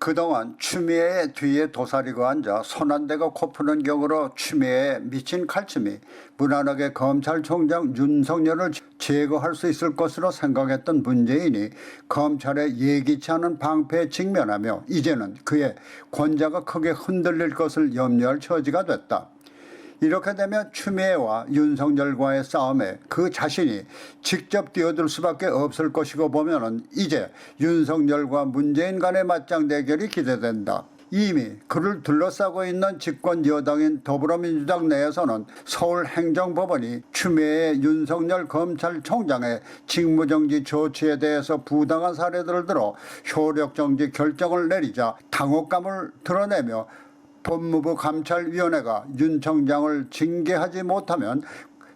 그동안 추미애의 뒤에 도사리고 앉아 손 안 대고 코 푸는 격으로 추미애에 미친 칼춤이 무난하게 검찰총장 윤석열을 제거할 수 있을 것으로 생각했던 문재인이 검찰의 예기치 않은 방패에 직면하며 이제는 그의 권좌가 크게 흔들릴 것을 염려할 처지가 됐다. 이렇게 되면 추미애와 윤석열과의 싸움에 그 자신이 직접 뛰어들 수밖에 없을 것이고 보면은 이제 윤석열과 문재인 간의 맞짱 대결이 기대된다. 이미 그를 둘러싸고 있는 집권 여당인 더불어민주당 내에서는 서울행정법원이 추미애 윤석열 검찰총장의 직무정지 조치에 대해서 부당한 사례들을 들어 효력정지 결정을 내리자 당혹감을 드러내며 법무부 감찰위원회가 윤 청장을 징계하지 못하면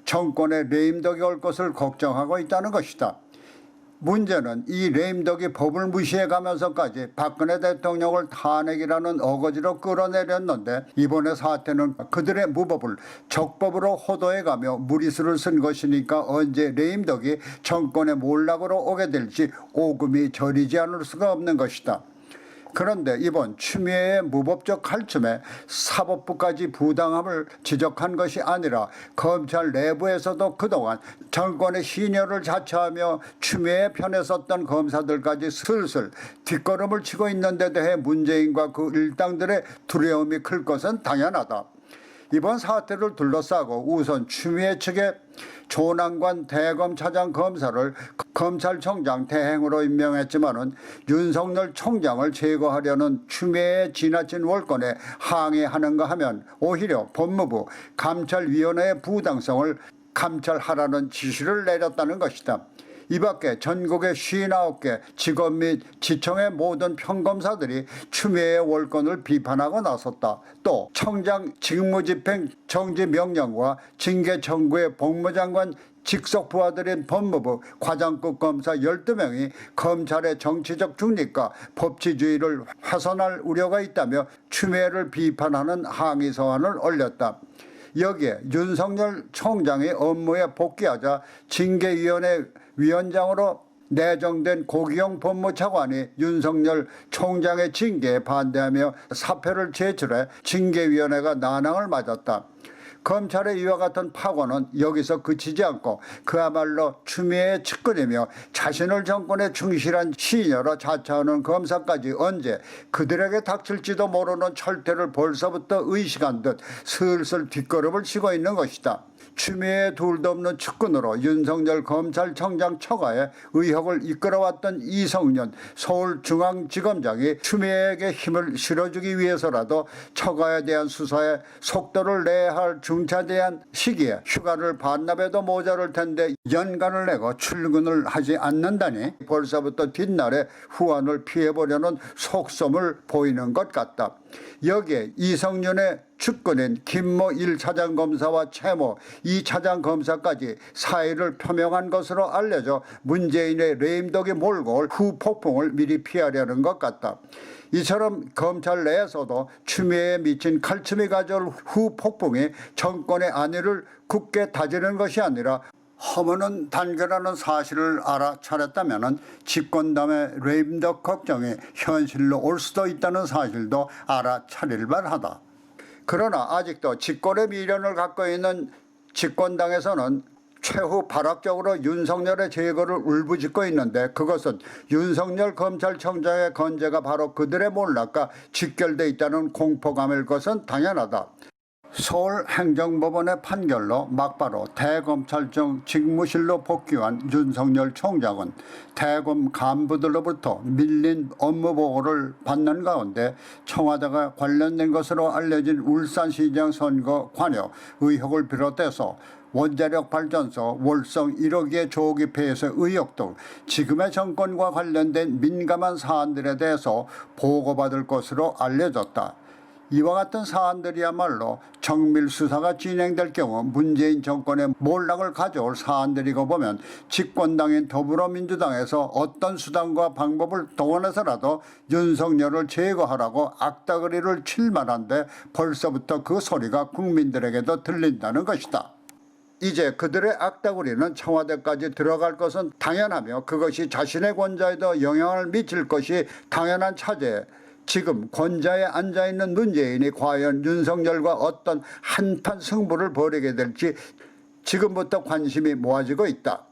정권에 레임덕이 올 것을 걱정하고 있다는 것이다. 문제는 이 레임덕이 법을 무시해가면서까지 박근혜 대통령을 탄핵이라는 어거지로 끌어내렸는데 이번의 사태는 그들의 무법을 적법으로 호도해가며 무리수를 쓴 것이니까 언제 레임덕이 정권의 몰락으로 오게 될지 오금이 저리지 않을 수가 없는 것이다. 그런데 이번 추미애의 무법적 칼춤에 사법부까지 부당함을 지적한 것이 아니라 검찰 내부에서도 그동안 정권의 신여를 자처하며 추미애 편에 섰던 검사들까지 슬슬 뒷걸음을 치고 있는 데 대해 문재인과 그 일당들의 두려움이 클 것은 당연하다. 이번 사태를 둘러싸고 우선 추미애 측의 조남관 대검차장 검사를 검찰총장 대행으로 임명했지만은 윤석열 총장을 제거하려는 추미애의 지나친 월권에 항의하는가 하면 오히려 법무부 감찰위원회의 부당성을 감찰하라는 지시를 내렸다는 것이다. 이 밖에 전국의 59개 직업 및 지청의 모든 평검사들이 추미애의 월권을 비판하고 나섰다. 또 청장 직무집행 정지 명령과 징계 청구의 법무장관 직속 부하들인 법무부 과장급 검사 12명이 검찰의 정치적 중립과 법치주의를 훼손할 우려가 있다며 추미애를 비판하는 항의 서한을 올렸다. 여기에 윤석열 총장이 업무에 복귀하자 징계위원회 위원장으로 내정된 고기영 법무차관이 윤석열 총장의 징계에 반대하며 사표를 제출해 징계위원회가 난항을 맞았다. 검찰의 이와 같은 파고는 여기서 그치지 않고 그야말로 추미애의 측근이며 자신을 정권에 충실한 시녀로 자처하는 검사까지 언제 그들에게 닥칠지도 모르는 철퇴를 벌써부터 의식한 듯 슬슬 뒷걸음을 치고 있는 것이다. 추미애 둘도 없는 측근으로 윤석열 검찰총장 처가에 의혹을 이끌어왔던 이성윤 서울중앙지검장이 추미애에게 힘을 실어주기 위해서라도 처가에 대한 수사에 속도를 내야 할 중차대한 시기에 휴가를 반납해도 모자랄 텐데 연간을 내고 출근을 하지 않는다니 벌써부터 뒷날에 후환을 피해보려는 속셈을 보이는 것 같다. 여기에 이성윤의 측근인 김모 1차장 검사와 최모 2차장 검사까지 사의를 표명한 것으로 알려져 문재인의 레임덕이 몰고 올 후폭풍을 미리 피하려는 것 같다. 이처럼 검찰 내에서도 추미애에 미친 칼춤이 가져올 후폭풍이 정권의 안위를 굳게 다지는 것이 아니라 허무는 단계라는 사실을 알아차렸다면 집권당의 레임덕 걱정이 현실로 올 수도 있다는 사실도 알아차릴 만하다. 그러나 아직도 집권의 미련을 갖고 있는 집권당에서는 최후 발악적으로 윤석열의 제거를 울부짖고 있는데 그것은 윤석열 검찰총장의 건재가 바로 그들의 몰락과 직결돼 있다는 공포감일 것은 당연하다. 서울행정법원의 판결로 막바로 대검찰청 직무실로 복귀한 윤석열 총장은 대검 간부들로부터 밀린 업무 보고를 받는 가운데 청와대가 관련된 것으로 알려진 울산시장 선거 관여 의혹을 비롯해서 원자력 발전소 월성 1호기의 조기 폐쇄 의혹 등 지금의 정권과 관련된 민감한 사안들에 대해서 보고받을 것으로 알려졌다. 이와 같은 사안들이야말로 정밀 수사가 진행될 경우 문재인 정권의 몰락을 가져올 사안들이고 보면 집권당인 더불어민주당에서 어떤 수단과 방법을 동원해서라도 윤석열을 제거하라고 악다그리를 칠 만한데 벌써부터 그 소리가 국민들에게도 들린다는 것이다. 이제 그들의 악다구리는 청와대까지 들어갈 것은 당연하며 그것이 자신의 권좌에도 영향을 미칠 것이 당연한 차제에 지금 권좌에 앉아있는 문재인이 과연 윤석열과 어떤 한판 승부를 벌이게 될지 지금부터 관심이 모아지고 있다.